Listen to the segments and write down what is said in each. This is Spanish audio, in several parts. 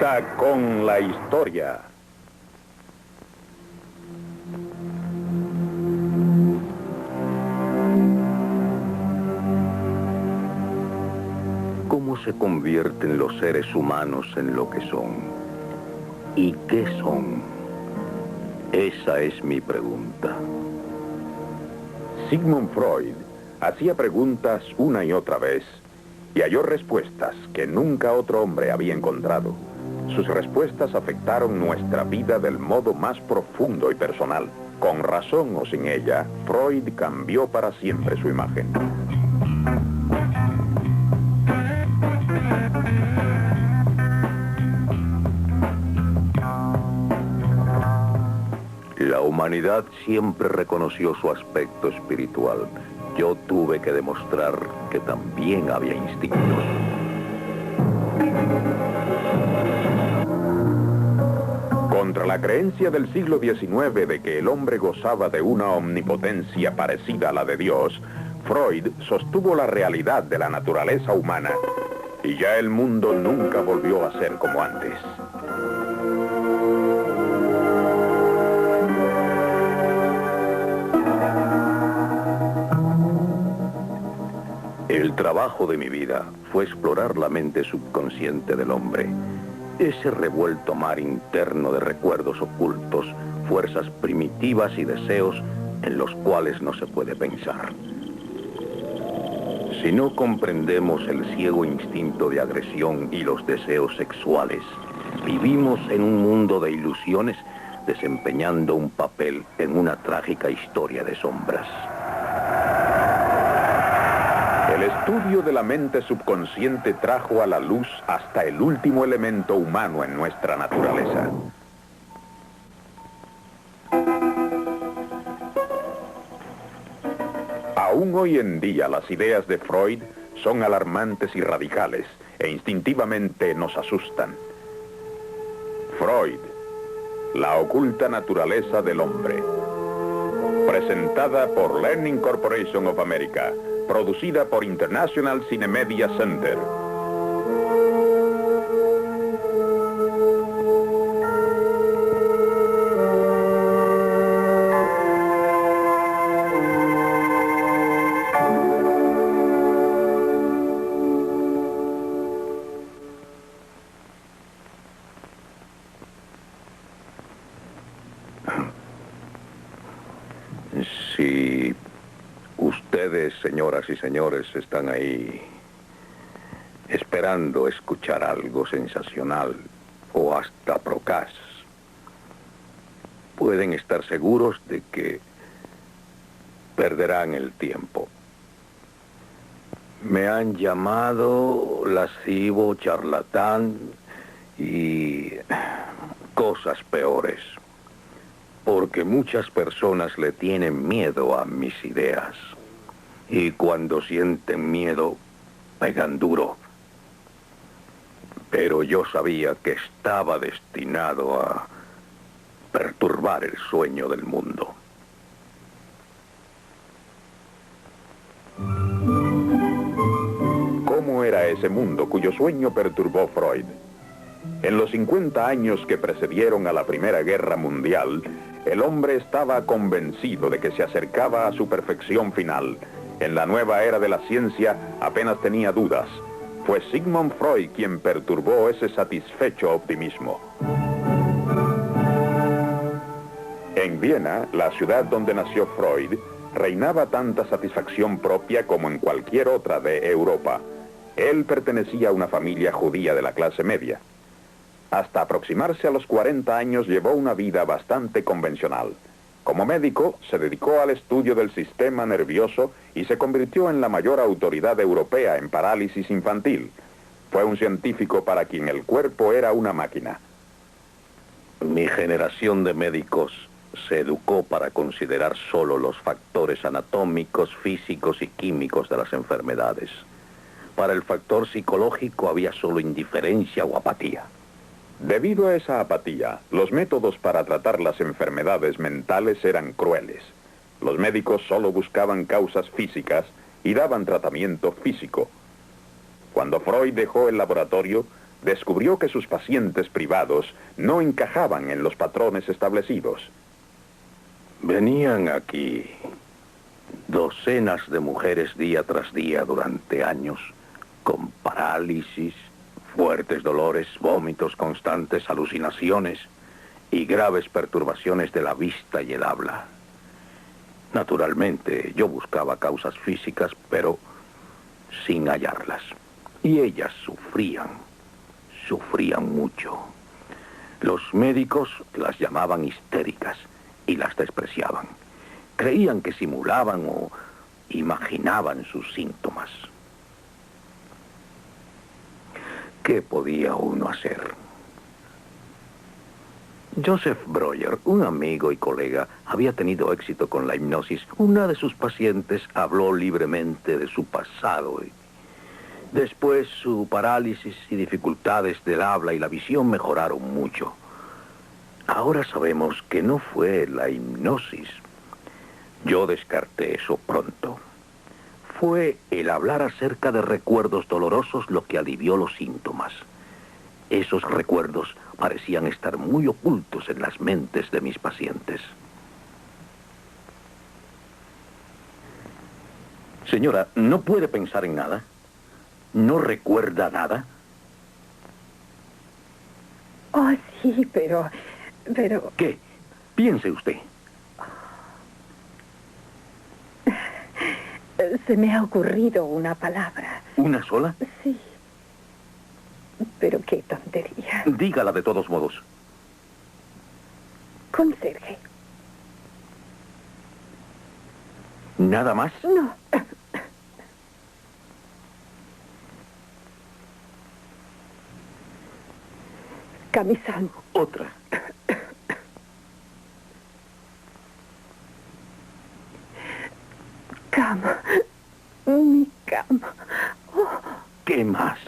Conecta con la historia. ¿Cómo se convierten los seres humanos en lo que son? ¿Y qué son? Esa es mi pregunta. Sigmund Freud hacía preguntas una y otra vez y halló respuestas que nunca otro hombre había encontrado. Sus respuestas afectaron nuestra vida del modo más profundo y personal. Con razón o sin ella, Freud cambió para siempre su imagen. La humanidad siempre reconoció su aspecto espiritual. Yo tuve que demostrar que también había instintos. Contra la creencia del siglo XIX de que el hombre gozaba de una omnipotencia parecida a la de Dios, Freud sostuvo la realidad de la naturaleza humana y ya el mundo nunca volvió a ser como antes. El trabajo de mi vida fue explorar la mente subconsciente del hombre. Ese revuelto mar interno de recuerdos ocultos, fuerzas primitivas y deseos en los cuales no se puede pensar. Si no comprendemos el ciego instinto de agresión y los deseos sexuales, vivimos en un mundo de ilusiones desempeñando un papel en una trágica historia de sombras. El estudio de la mente subconsciente trajo a la luz hasta el último elemento humano en nuestra naturaleza. Aún hoy en día las ideas de Freud son alarmantes y radicales e instintivamente nos asustan. Freud, la oculta naturaleza del hombre. Presentada por Learning Corporation of America. Producida por International Cinemedia Center. Si ustedes, señoras y señores, están ahí esperando escuchar algo sensacional o hasta procaz, pueden estar seguros de que perderán el tiempo. Me han llamado lascivo, charlatán y cosas peores, porque muchas personas le tienen miedo a mis ideas. Y cuando sienten miedo, pegan duro. Pero yo sabía que estaba destinado a perturbar el sueño del mundo. ¿Cómo era ese mundo cuyo sueño perturbó Freud? En los 50 años que precedieron a la Primera Guerra Mundial, el hombre estaba convencido de que se acercaba a su perfección final. En la nueva era de la ciencia apenas tenía dudas. Fue Sigmund Freud quien perturbó ese satisfecho optimismo. En Viena, la ciudad donde nació Freud, reinaba tanta satisfacción propia como en cualquier otra de Europa. Él pertenecía a una familia judía de la clase media. Hasta aproximarse a los 40 años llevó una vida bastante convencional. Como médico, se dedicó al estudio del sistema nervioso y se convirtió en la mayor autoridad europea en parálisis infantil. Fue un científico para quien el cuerpo era una máquina. Mi generación de médicos se educó para considerar solo los factores anatómicos, físicos y químicos de las enfermedades. Para el factor psicológico había solo indiferencia o apatía. Debido a esa apatía, los métodos para tratar las enfermedades mentales eran crueles. Los médicos solo buscaban causas físicas y daban tratamiento físico. Cuando Freud dejó el laboratorio, descubrió que sus pacientes privados no encajaban en los patrones establecidos. Venían aquí docenas de mujeres día tras día durante años, con parálisis, fuertes dolores, vómitos constantes, alucinaciones y graves perturbaciones de la vista y el habla. Naturalmente, yo buscaba causas físicas, pero sin hallarlas. Y ellas sufrían mucho. Los médicos las llamaban histéricas y las despreciaban. Creían que simulaban o imaginaban sus síntomas. ¿Qué podía uno hacer? Joseph Breuer, un amigo y colega, había tenido éxito con la hipnosis. Una de sus pacientes habló libremente de su pasado. Después, su parálisis y dificultades del habla y la visión mejoraron mucho. Ahora sabemos que no fue la hipnosis. Yo descarté eso pronto. Fue el hablar acerca de recuerdos dolorosos lo que alivió los síntomas. Esos recuerdos parecían estar muy ocultos en las mentes de mis pacientes. Señora, ¿no puede pensar en nada? ¿No recuerda nada? Oh, sí, pero... ¿Qué? Piense usted. Se me ha ocurrido una palabra. ¿Una sola? Sí. Pero qué tontería. Dígala de todos modos. Conserje. ¿Nada más? No. Camisón. Otra. Cama. Mi cama. ¿Qué más?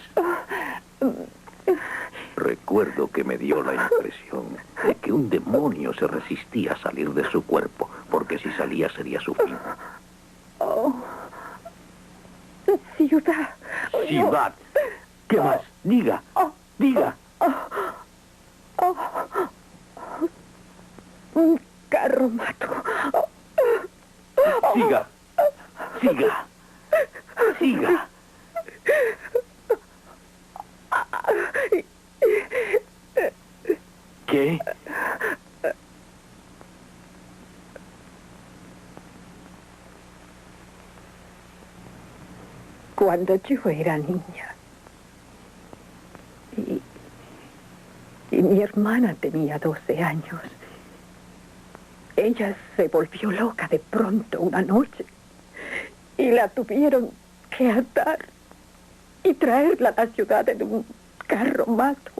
Recuerdo que me dio la impresión de que un demonio se resistía a salir de su cuerpo, porque si salía sería sufrido. Ciudad. Ciudad. ¿Qué más? Diga. Diga. Un carromato. Siga. Siga. Siga. ¿Qué? Cuando yo era niña y mi hermana tenía 12 años, ella se volvió loca de pronto una noche y la tuvieron que atar y traerla a la ciudad en un carromato.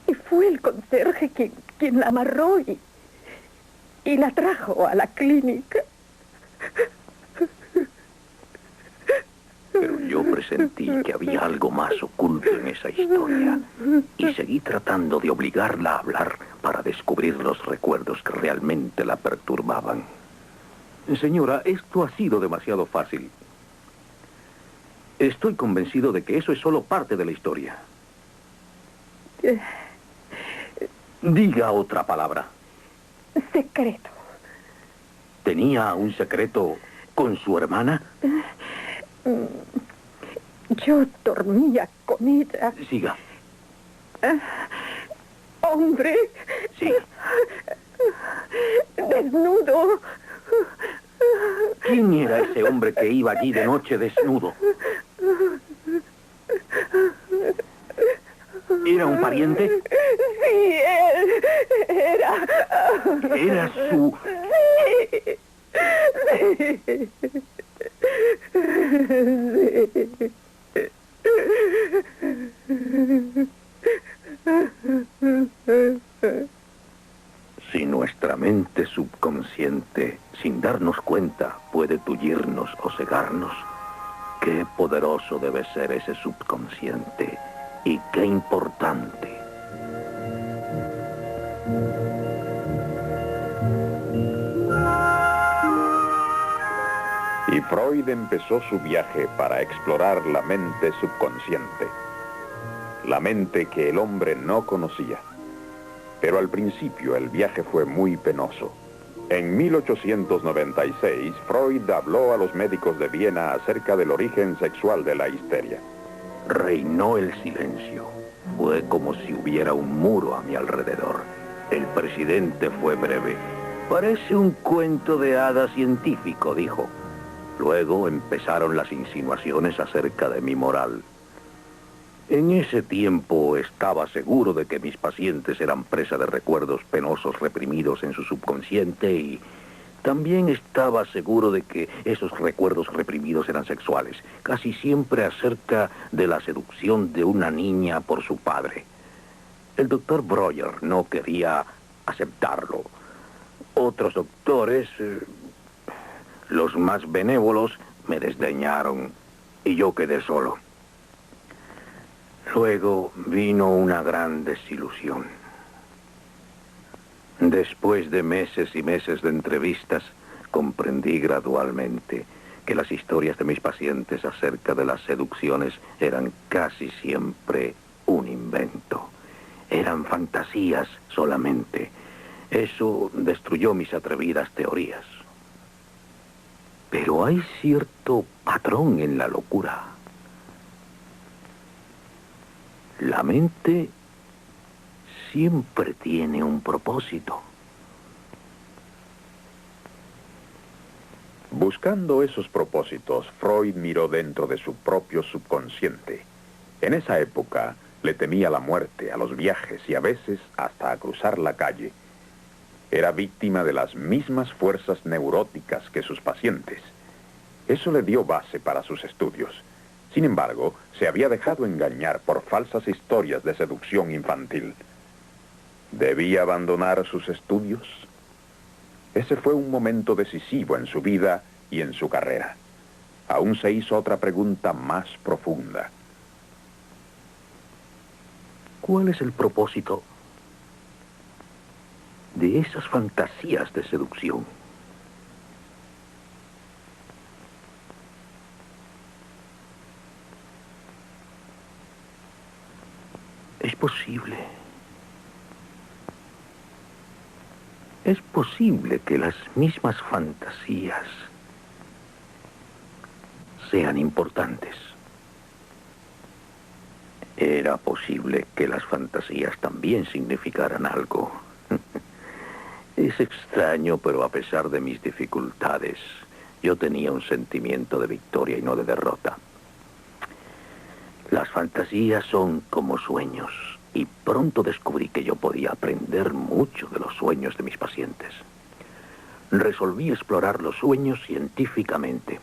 Y fue el conserje quien la amarró y la trajo a la clínica. Pero yo presentí que había algo más oculto en esa historia y seguí tratando de obligarla a hablar para descubrir los recuerdos que realmente la perturbaban. Señora, esto ha sido demasiado fácil. Estoy convencido de que eso es solo parte de la historia. Diga otra palabra. Secreto. ¿Tenía un secreto con su hermana? Yo dormía con ella. Siga. Hombre. Sí. Desnudo. ¿Quién era ese hombre que iba allí de noche desnudo? ¿Era un pariente? Sí, él era... ¿Era su...? Si nuestra mente subconsciente, sin darnos cuenta, puede tullirnos o cegarnos, qué poderoso debe ser ese subconsciente y qué importante. Y Freud empezó su viaje para explorar la mente subconsciente. la mente que el hombre no conocía. Pero al principio el viaje fue muy penoso. En 1896, Freud habló a los médicos de Viena acerca del origen sexual de la histeria. Reinó el silencio. Fue como si hubiera un muro a mi alrededor. El presidente fue breve. Parece un cuento de hadas científico, dijo. Luego empezaron las insinuaciones acerca de mi moral. En ese tiempo estaba seguro de que mis pacientes eran presa de recuerdos penosos reprimidos en su subconsciente y también estaba seguro de que esos recuerdos reprimidos eran sexuales, casi siempre acerca de la seducción de una niña por su padre. El doctor Breuer no quería aceptarlo. Otros doctores, los más benévolos, me desdeñaron y yo quedé solo. Luego vino una gran desilusión. Después de meses y meses de entrevistas, comprendí gradualmente que las historias de mis pacientes acerca de las seducciones eran casi siempre un invento. Eran fantasías solamente. Eso destruyó mis atrevidas teorías. Pero hay cierto patrón en la locura. La mente siempre tiene un propósito. Buscando esos propósitos, Freud miró dentro de su propio subconsciente. En esa época le temía la muerte, a los viajes y a veces hasta a cruzar la calle. Era víctima de las mismas fuerzas neuróticas que sus pacientes. Eso le dio base para sus estudios. Sin embargo, se había dejado engañar por falsas historias de seducción infantil. ¿Debía abandonar sus estudios? Ese fue un momento decisivo en su vida y en su carrera. Aún se hizo otra pregunta más profunda. ¿Cuál es el propósito de esas fantasías de seducción? Es posible que las mismas fantasías sean importantes. Era posible que las fantasías también significaran algo. Es extraño, pero a pesar de mis dificultades, yo tenía un sentimiento de victoria y no de derrota. Las fantasías son como sueños, y pronto descubrí que yo podía aprender mucho de los sueños de mis pacientes. Resolví explorar los sueños científicamente.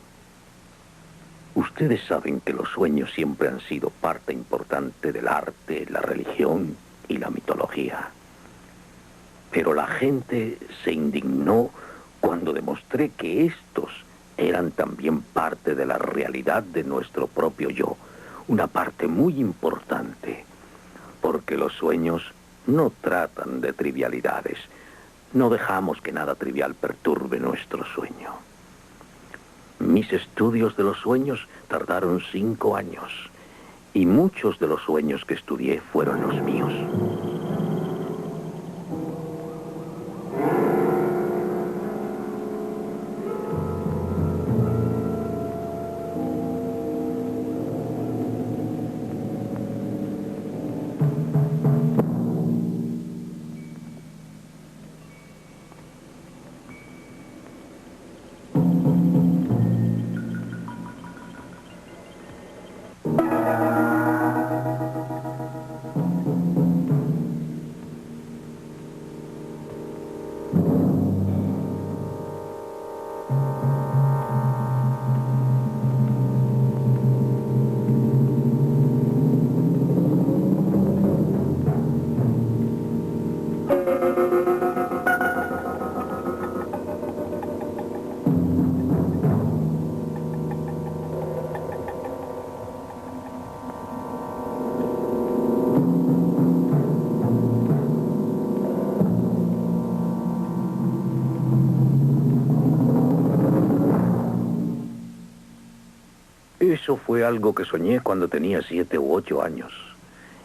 Ustedes saben que los sueños siempre han sido parte importante del arte, la religión y la mitología. Pero la gente se indignó cuando demostré que estos eran también parte de la realidad de nuestro propio yo, una parte muy importante, porque los sueños no tratan de trivialidades. No dejamos que nada trivial perturbe nuestro sueño. Mis estudios de los sueños tardaron 5 años, y muchos de los sueños que estudié fueron los míos. Eso fue algo que soñé cuando tenía 7 u 8 años.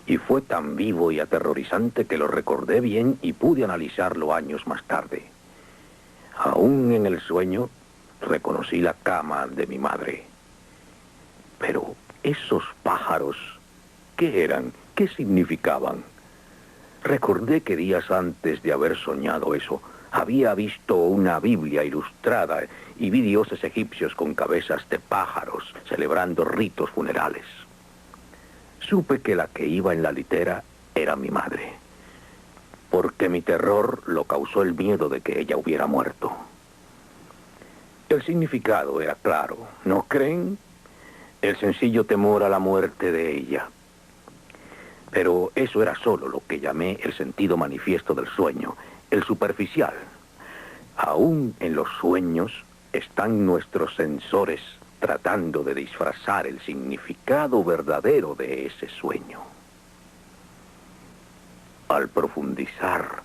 Y fue tan vivo y aterrorizante que lo recordé bien y pude analizarlo años más tarde. Aún en el sueño, reconocí la cama de mi madre. Pero esos pájaros, ¿qué eran? ¿Qué significaban? Recordé que días antes de haber soñado eso, había visto una Biblia ilustrada y vi dioses egipcios con cabezas de pájaros celebrando ritos funerales. Supe que la que iba en la litera era mi madre, porque mi terror lo causó el miedo de que ella hubiera muerto. El significado era claro, ¿no creen? El sencillo temor a la muerte de ella. Pero eso era solo lo que llamé el sentido manifiesto del sueño, el superficial. Aún en los sueños están nuestros sensores tratando de disfrazar el significado verdadero de ese sueño. Al profundizar,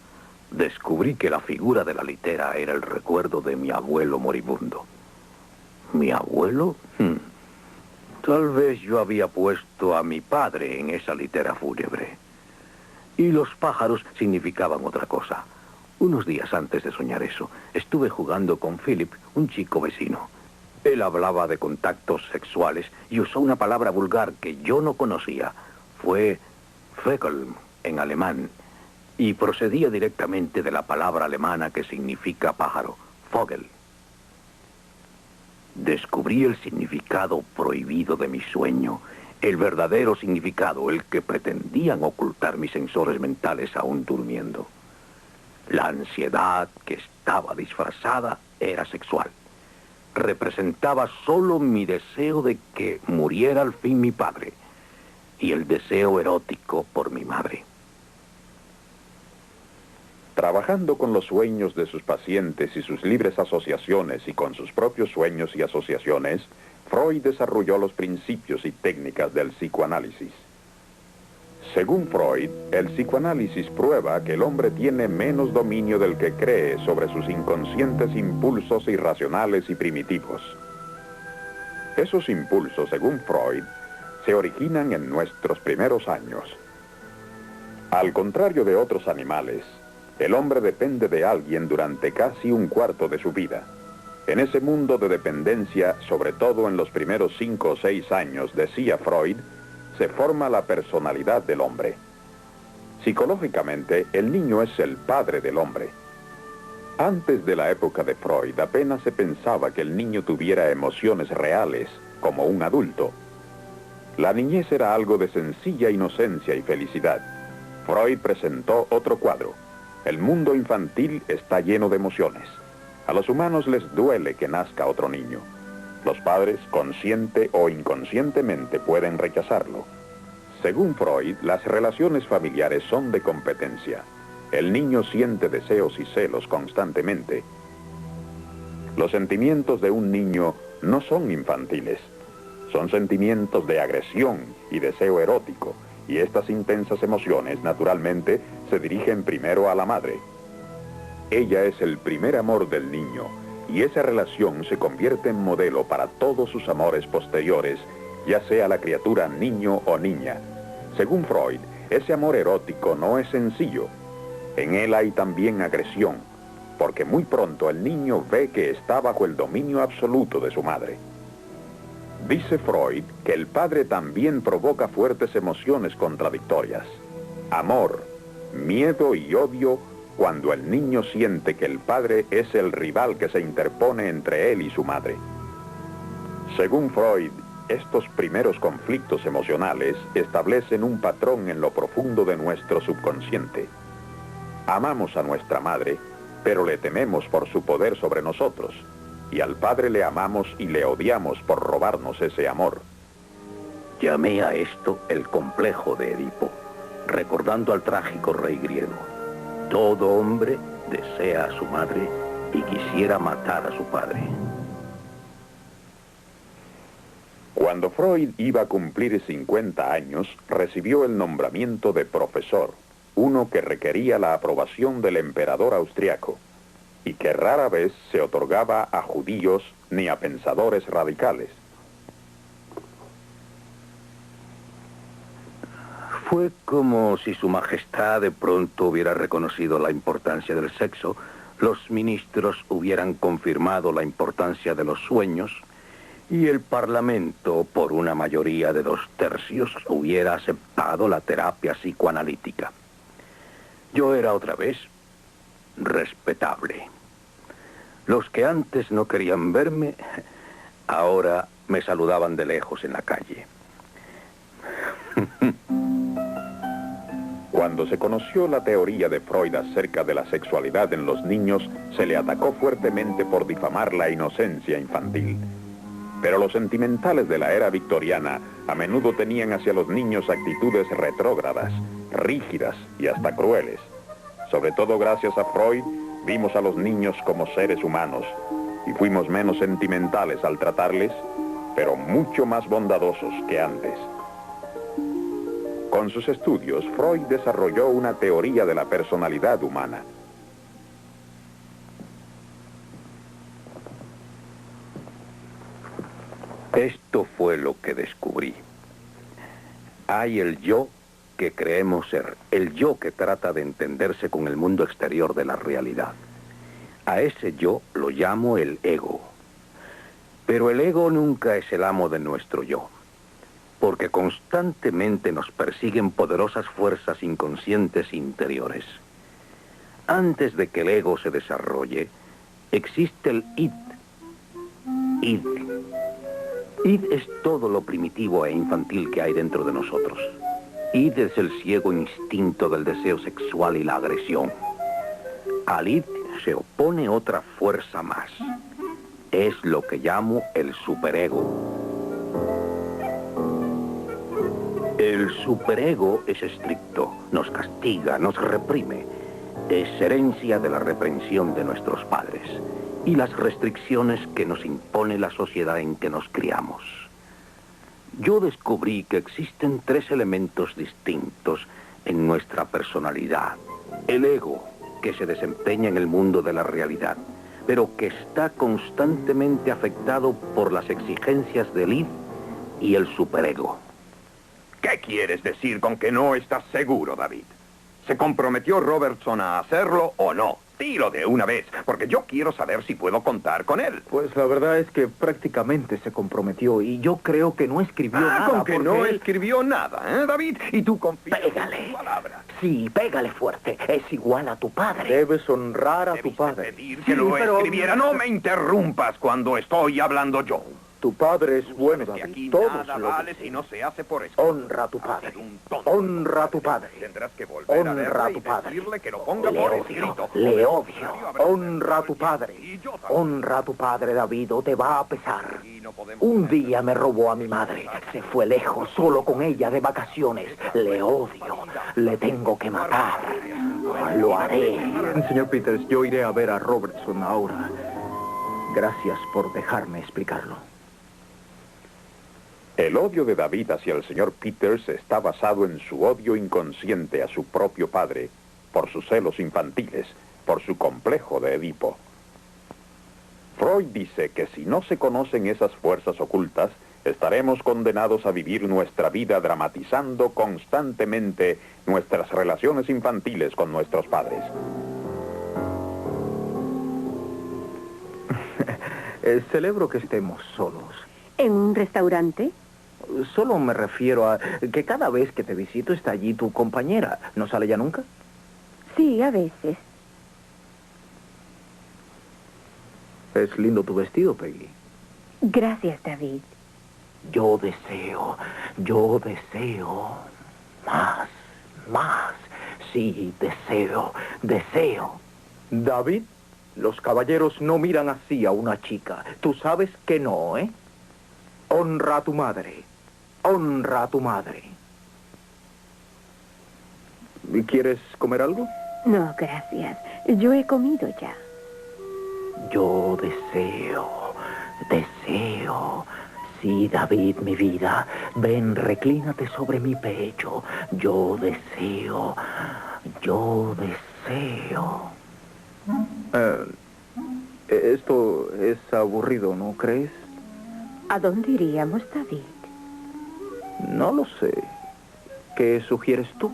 descubrí que la figura de la litera era el recuerdo de mi abuelo moribundo. ¿Mi abuelo? Tal vez yo había puesto a mi padre en esa litera fúnebre. Y los pájaros significaban otra cosa. Unos días antes de soñar eso, estuve jugando con Philip, un chico vecino. Él hablaba de contactos sexuales y usó una palabra vulgar que yo no conocía. Fue Vögel en alemán. Y procedía directamente de la palabra alemana que significa pájaro, Vogel. Descubrí el significado prohibido de mi sueño, el verdadero significado, el que pretendían ocultar mis sensores mentales aún durmiendo. La ansiedad que estaba disfrazada era sexual. Representaba solo mi deseo de que muriera al fin mi padre y el deseo erótico por mi madre. Trabajando con los sueños de sus pacientes y sus libres asociaciones y con sus propios sueños y asociaciones, Freud desarrolló los principios y técnicas del psicoanálisis. Según Freud, el psicoanálisis prueba que el hombre tiene menos dominio del que cree sobre sus inconscientes impulsos irracionales y primitivos. Esos impulsos, según Freud, se originan en nuestros primeros años. Al contrario de otros animales, el hombre depende de alguien durante casi un cuarto de su vida. En ese mundo de dependencia, sobre todo en los primeros 5 o 6 años, decía Freud, se forma la personalidad del hombre. Psicológicamente, el niño es el padre del hombre. Antes de la época de Freud, apenas se pensaba que el niño tuviera emociones reales, como un adulto. La niñez era algo de sencilla inocencia y felicidad. Freud presentó otro cuadro. El mundo infantil está lleno de emociones. A los humanos les duele que nazca otro niño. Los padres, consciente o inconscientemente, pueden rechazarlo. Según Freud, las relaciones familiares son de competencia. El niño siente deseos y celos constantemente. Los sentimientos de un niño no son infantiles. Son sentimientos de agresión y deseo erótico, y estas intensas emociones, naturalmente, se dirigen primero a la madre. Ella es el primer amor del niño, y esa relación se convierte en modelo para todos sus amores posteriores, ya sea la criatura niño o niña. Según Freud, ese amor erótico no es sencillo. En él hay también agresión, porque muy pronto el niño ve que está bajo el dominio absoluto de su madre. Dice Freud que el padre también provoca fuertes emociones contradictorias. Amor, miedo y odio cuando el niño siente que el padre es el rival que se interpone entre él y su madre. Según Freud, estos primeros conflictos emocionales establecen un patrón en lo profundo de nuestro subconsciente. Amamos a nuestra madre, pero le tememos por su poder sobre nosotros, y al padre le amamos y le odiamos por robarnos ese amor. Llamé a esto el complejo de Edipo, recordando al trágico rey griego. Todo hombre desea a su madre y quisiera matar a su padre. Cuando Freud iba a cumplir 50 años, recibió el nombramiento de profesor, uno que requería la aprobación del emperador austriaco, y que rara vez se otorgaba a judíos ni a pensadores radicales. Fue como si Su Majestad de pronto hubiera reconocido la importancia del sexo, los ministros hubieran confirmado la importancia de los sueños y el Parlamento, por una mayoría de 2/3, hubiera aceptado la terapia psicoanalítica. Yo era otra vez respetable. Los que antes no querían verme, ahora me saludaban de lejos en la calle. Cuando se conoció la teoría de Freud acerca de la sexualidad en los niños, se le atacó fuertemente por difamar la inocencia infantil. Pero los sentimentales de la era victoriana a menudo tenían hacia los niños actitudes retrógradas, rígidas y hasta crueles. Sobre todo gracias a Freud, vimos a los niños como seres humanos y fuimos menos sentimentales al tratarles, pero mucho más bondadosos que antes. Con sus estudios, Freud desarrolló una teoría de la personalidad humana. Esto fue lo que descubrí. Hay el yo que creemos ser, el yo que trata de entenderse con el mundo exterior de la realidad. A ese yo lo llamo el ego. Pero el ego nunca es el amo de nuestro yo, porque constantemente nos persiguen poderosas fuerzas inconscientes interiores. Antes de que el ego se desarrolle, existe el id. Id. Id es todo lo primitivo e infantil que hay dentro de nosotros. Id es el ciego instinto del deseo sexual y la agresión. Al id se opone otra fuerza más. Es lo que llamo el superego. El superego es estricto, nos castiga, nos reprime. Es herencia de la reprensión de nuestros padres y las restricciones que nos impone la sociedad en que nos criamos. Yo descubrí que existen 3 elementos distintos en nuestra personalidad. El ego, que se desempeña en el mundo de la realidad, pero que está constantemente afectado por las exigencias del id y el superego. ¿Qué quieres decir con que no estás seguro, David? ¿Se comprometió Robertson a hacerlo o no? Dilo de una vez, porque yo quiero saber si puedo contar con él. Pues la verdad es que prácticamente se comprometió y yo creo que no escribió nada. Con que no él... escribió nada, ¿eh, David? Y tú confías Pégale. en su palabra. Sí, pégale fuerte. Es igual a tu padre. Debes honrar a tu Debiste padre. pedir que Sí, lo pero- escribiera. No me interrumpas cuando estoy hablando yo. Tu padre es bueno, Sabes que David. aquí Todos nada lo vale dicen. si no se hace por escrito. Honra a tu Ha padre. sido un tonto. Honra a tu padre. Tendrás que volver a Honra verla a y tu padre. decirle que lo ponga Le por odio, escrito. le odio. Honra Honra a tu padre. Honra a tu padre, David, o te va a pesar. Un día me robó a mi madre. Se fue lejos, solo con ella, de vacaciones. Le odio. Le tengo que matar. Lo haré. Señor Peters, yo iré a ver a Robertson ahora. Gracias por dejarme explicarlo. El odio de David hacia el señor Peters está basado en su odio inconsciente a su propio padre, por sus celos infantiles, por su complejo de Edipo. Freud dice que si no se conocen esas fuerzas ocultas, estaremos condenados a vivir nuestra vida dramatizando constantemente nuestras relaciones infantiles con nuestros padres. Celebro que estemos solos. ¿En un restaurante? Solo me refiero a que cada vez que te visito está allí tu compañera. ¿No sale ya nunca? Sí, a veces. Es lindo tu vestido, Peggy. Gracias, David. Yo deseo más, más. Sí, deseo. David, los caballeros no miran así a una chica. Tú sabes que no, ¿eh? Honra a tu madre. Honra a tu madre. ¿Quieres comer algo? No, gracias. Yo he comido ya. Yo deseo. Sí, David, mi vida. Ven, reclínate sobre mi pecho. Yo deseo. Esto es aburrido, ¿no crees? ¿A dónde iríamos, David? No lo sé. ¿Qué sugieres tú?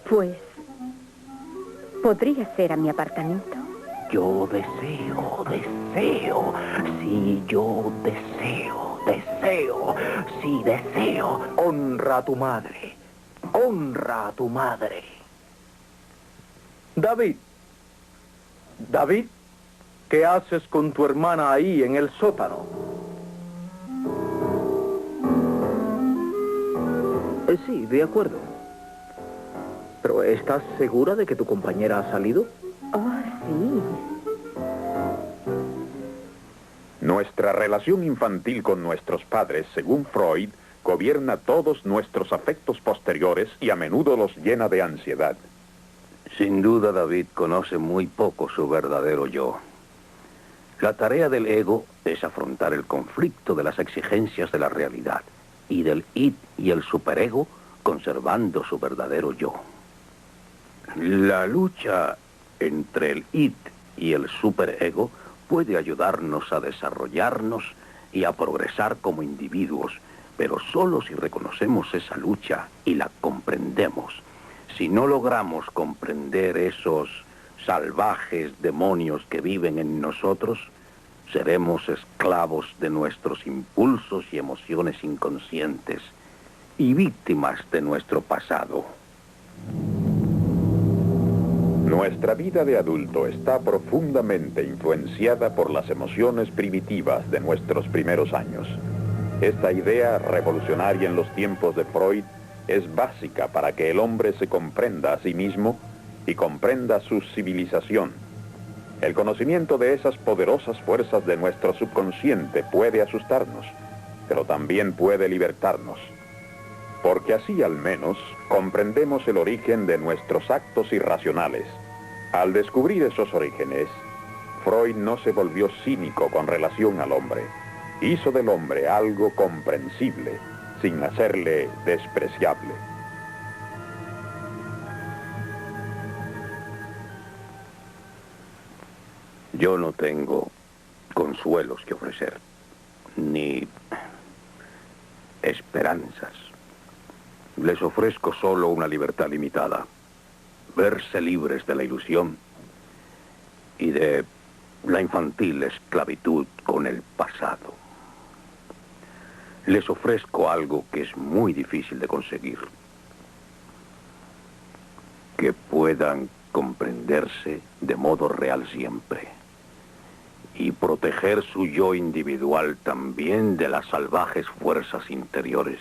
Pues podría ser a mi apartamento. Yo deseo, sí, yo deseo, sí, deseo. Honra a tu madre, honra a tu madre. David, ¿qué haces con tu hermana ahí en el sótano? Sí, de acuerdo. Pero ¿estás segura de que tu compañera ha salido? Oh, sí. Nuestra relación infantil con nuestros padres, según Freud, gobierna todos nuestros afectos posteriores y a menudo los llena de ansiedad. Sin duda, David conoce muy poco su verdadero yo. La tarea del ego es afrontar el conflicto de las exigencias de la realidad y del id y el superego conservando su verdadero yo. La lucha entre el id y el superego puede ayudarnos a desarrollarnos y a progresar como individuos, pero solo si reconocemos esa lucha y la comprendemos. Si no logramos comprender esos salvajes demonios que viven en nosotros, seremos esclavos de nuestros impulsos y emociones inconscientes y víctimas de nuestro pasado. Nuestra vida de adulto está profundamente influenciada por las emociones primitivas de nuestros primeros años. Esta idea revolucionaria en los tiempos de Freud es básica para que el hombre se comprenda a sí mismo y comprenda su civilización. El conocimiento de esas poderosas fuerzas de nuestro subconsciente puede asustarnos, pero también puede libertarnos. Porque así al menos comprendemos el origen de nuestros actos irracionales. Al descubrir esos orígenes, Freud no se volvió cínico con relación al hombre. Hizo del hombre algo comprensible, sin hacerle despreciable. Yo no tengo consuelos que ofrecer, ni esperanzas. Les ofrezco solo una libertad limitada, verse libres de la ilusión y de la infantil esclavitud con el pasado. Les ofrezco algo que es muy difícil de conseguir, que puedan comprenderse de modo real siempre y proteger su yo individual también de las salvajes fuerzas interiores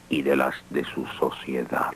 y de las de su sociedad.